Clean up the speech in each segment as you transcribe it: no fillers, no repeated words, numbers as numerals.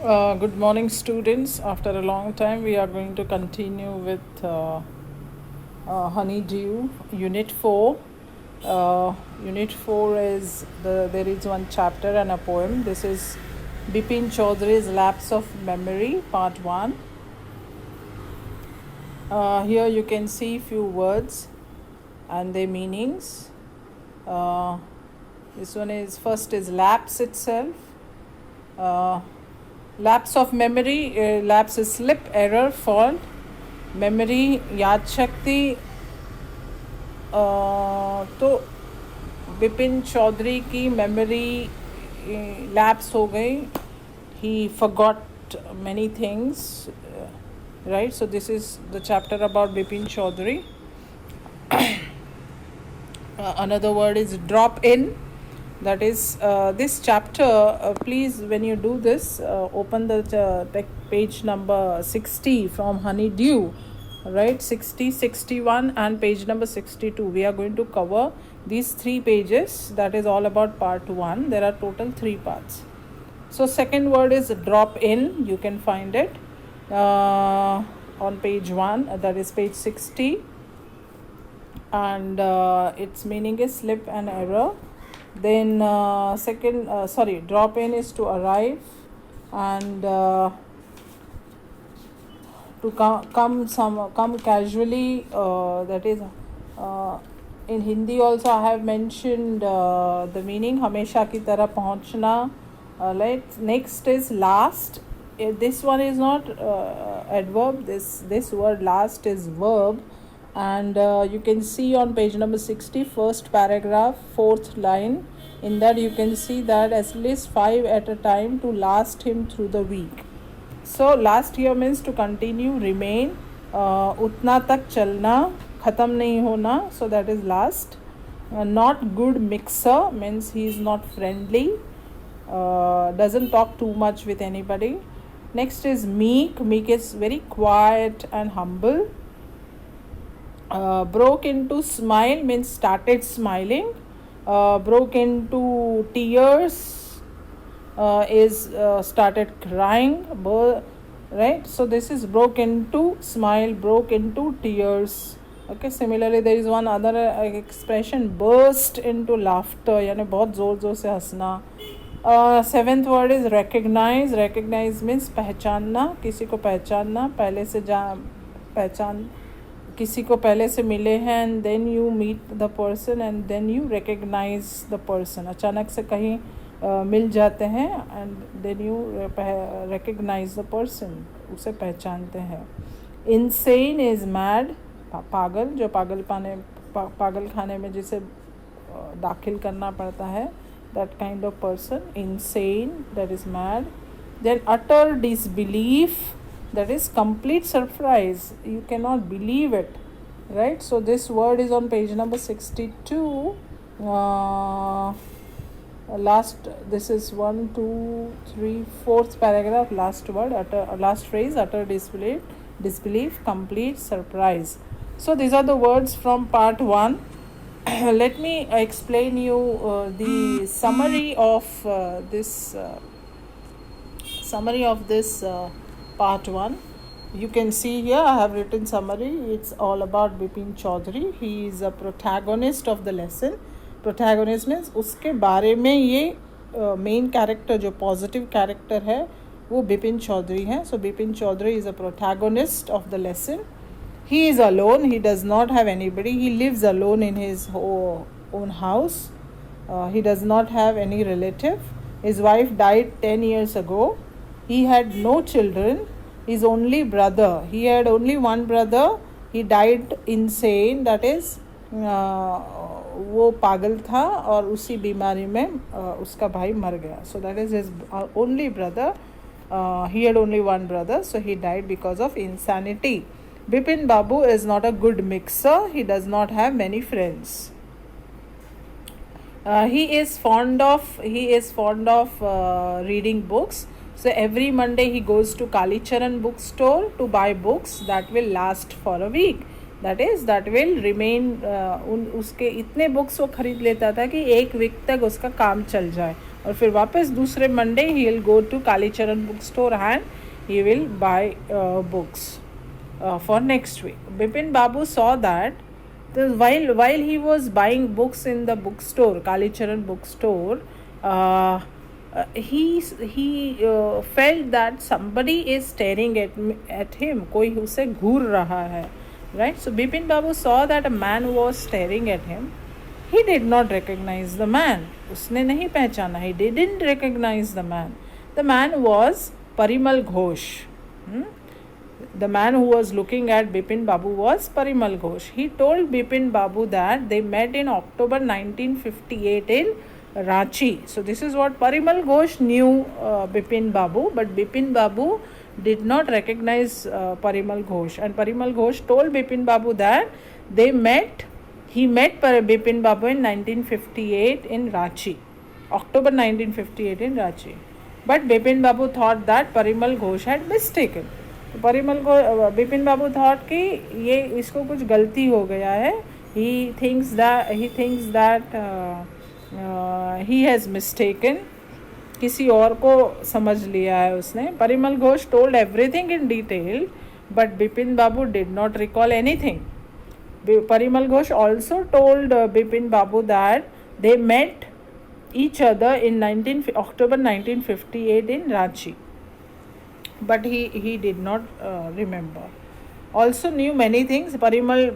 Good morning, students. After a long time, we are going to continue with Honeydew, Unit 4. Unit 4 is there is one chapter and a poem. This is Bipin Chaudhary's Lapse of Memory, Part 1. Here you can see few words and their meanings. This one is first is lapse itself. Lapse of memory, lapse is slip, error, fault. Memory, याद शक्ति. तो बिपिन चौधरी की memory lapse हो गई. He forgot many things, right? So this is the chapter about Bipin Chaudhary. Another word is drop in. That is this chapter. Please, when you do this, open the page number 60 from Honeydew, right? 60, 61 and page number 62. We are going to cover these 3 pages. That is all about part 1. There are total 3 parts. So second word is drop in. You can find it on page 1. That is page 60. And its meaning is slip and error. Then drop in is to arrive, and to come casually. That is in Hindi also I have mentioned the meaning हमेशा की तरह पहुंचना. Next is last. This one is not adverb. This word last is verb. And you can see on page number 60, first paragraph, 4th line. In that you can see that at least 5 at a time to last him through the week. So last here means to continue, remain. Utna tak chalna, khatam nahi hona. So that is last. Not good mixer means he is not friendly. Doesn't talk too much with anybody. Next is meek. Meek is very quiet and humble. Broke into smile means started smiling. Broke into tears is started crying, right? So this is broke into smile, broke into tears. Okay, similarly there is one other expression, burst into laughter, यानी बहुत ज़ोर ज़ोर से हंसना. 7th word is recognize. Recognize means पहचानना, किसी को पहचानना, पहले से पहचान किसी को पहले से मिले हैं, and then you meet the person and then you recognise the person. अचानक से कहीं मिल जाते हैं and then you recognise the person, उसे पहचानते हैं. इनसेन इज मैड, पागल, जो पागल खाने में जिसे दाखिल करना पड़ता है, that kind of person. Insane, that is mad. Then utter disbelief, that is complete surprise, you cannot believe it, right? So this word is on page number 62. This is 1 2 3 4th paragraph, last word, last phrase, utter disbelief, complete surprise. So these are the words from part 1. Let me explain you the summary of this part 1. You can see here I have written summary. It's all about Bipin Chaudhary. He is a protagonist of the lesson. Protagonist means उसके बारे में ये main character, जो positive character है, वो बिपिन चौधरी है. So Bipin Chaudhary is a protagonist of the lesson. He is alone. He does not have anybody. He lives alone in his own house. He does not have any relative. His wife died 10 years ago. He had no children. His only brother, he had only one brother. He died insane. That is, वो पागल था और उसी बीमारी में उसका भाई मर गया. So that is his only brother. He had only one brother, so he died because of insanity. Bipin Babu is not a good mixer. He does not have many friends. He is fond of reading books. So every Monday he goes to Kalicharan bookstore to buy books that will last for a week. that will remain. उसके इतने books वो खरीद लेता था कि 1 week तक उसका काम चल जाए. और फिर वापस दूसरे मंडे ही will go to Kalicharan book store and he will buy books for next week. Bipin Babu saw that while he was buying books in the bookstore, Kalicharan bookstore, he felt that somebody is staring at him. कोई उसे घूर रहा है, right? So Bipin Babu saw that a man was staring at him. He did not recognize the man. उसने नहीं पहचाना. He didn't recognize the man. The man was Parimal Ghosh. The man who was looking at Bipin Babu was Parimal Ghosh. He told Bipin Babu that they met in October 1958 in Ranchi. So this is what Parimal Ghosh knew Bipin Babu, but Bipin Babu did not recognize Parimal Ghosh. And Parimal Ghosh told Bipin Babu that he met Bipin Babu in 1958 in Ranchi. October 1958 in Ranchi. But Bipin Babu thought that Parimal Ghosh had mistaken. Bipin Babu thought कि ये इसको कुछ गलती हो गया है. He thinks that he has mistaken. किसी और को समझ लिया है उसने. Parimal Ghosh told everything in detail, but Bipin Babu did not recall anything. Parimal Ghosh also told Bipin Babu that they met each other in October 1958 in Ranchi, but he did not remember. Also knew many things. Parimal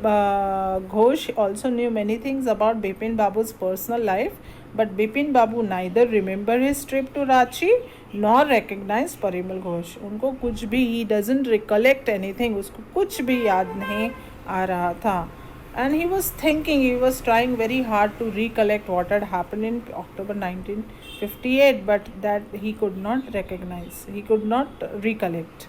Ghosh also knew many things about Bipin Babu's personal life, but Bipin Babu neither remember his trip to Ranchi nor recognized Parimal Ghosh. उनको कुछ भी, he doesn't recollect anything. उसको कुछ भी याद नहीं आ रहा था. And he was trying very hard to recollect what had happened in October 1958, but that he could not recognize. He could not recollect.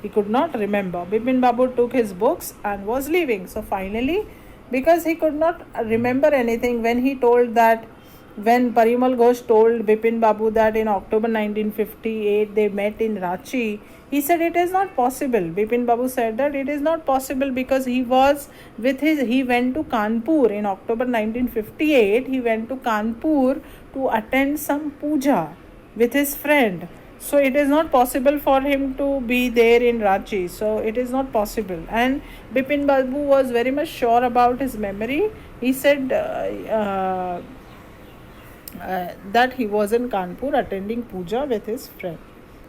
He could not remember. Bipin Babu took his books and was leaving. So finally, because he could not remember anything, when Parimal Ghosh told Bipin Babu that in October 1958 they met in Ranchi, he said it is not possible. Bipin Babu said that it is not possible because he went to Kanpur in October 1958. He went to Kanpur to attend some puja with his friend. So it is not possible for him to be there in Ranchi. So it is not possible. And Bipin Babu was very much sure about his memory. He said that he was in Kanpur attending puja with his friend.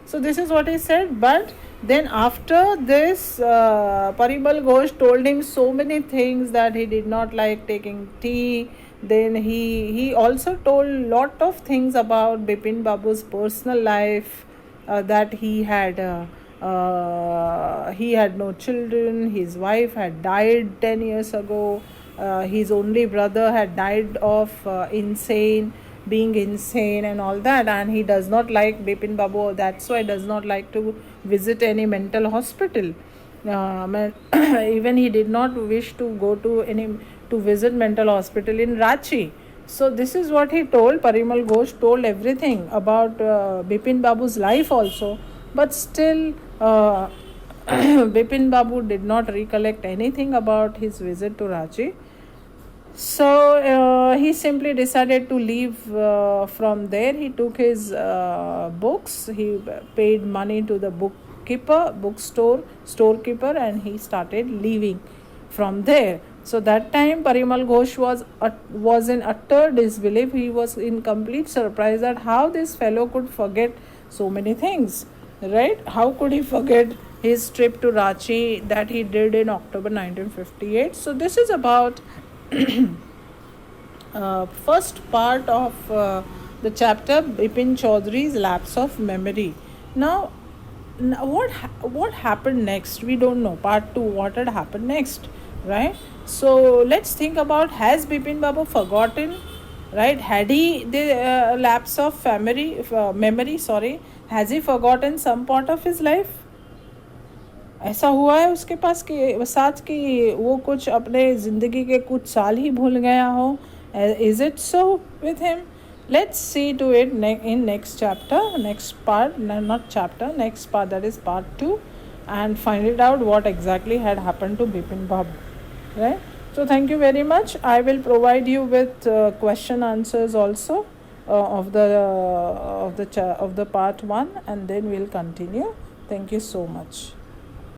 So this is what he said. But then after this, Parimal Ghosh told him so many things, that he did not like taking tea. Then he also told lot of things about Bipin Babu's personal life, that he had no children, his wife had died 10 years ago, his only brother had died of being insane and all that, and he does not like Bipin Babu, that's why does not like to visit any mental hospital. Even he did not wish to go to visit mental hospital in Ranchi. So this is what he told. Parimal Ghosh told everything about Bipin Babu's life also, but still Bipin Babu did not recollect anything about his visit to Ranchi. So he simply decided to leave from there. He took his books, he paid money to the storekeeper, and he started leaving from there. So that time Parimal Ghosh was in utter disbelief. He was in complete surprise at how this fellow could forget so many things, right? How could he forget his trip to Ranchi that he did in October 1958? So this is about first part of the chapter, Bipin Chaudhary's lapse of memory. Now what happened next? We don't know. Part 2, what had happened next, right? So let's think about, has Bipin Babu forgotten, right? Had he the lapse of memory, has he forgotten some part of his life? ऐसा हुआ है उसके पास कि साथ कि वो कुछ अपने ज़िंदगी के कुछ साल ही भूल गया हो? Is it so with him? Let's see to it in next chapter, next part, not chapter, next part, that is part 2, and find it out what exactly had happened to Bipin Babu, right? So thank you very much. I will provide you with question answers also. of the part 1, and then we'll continue. Thank you so much.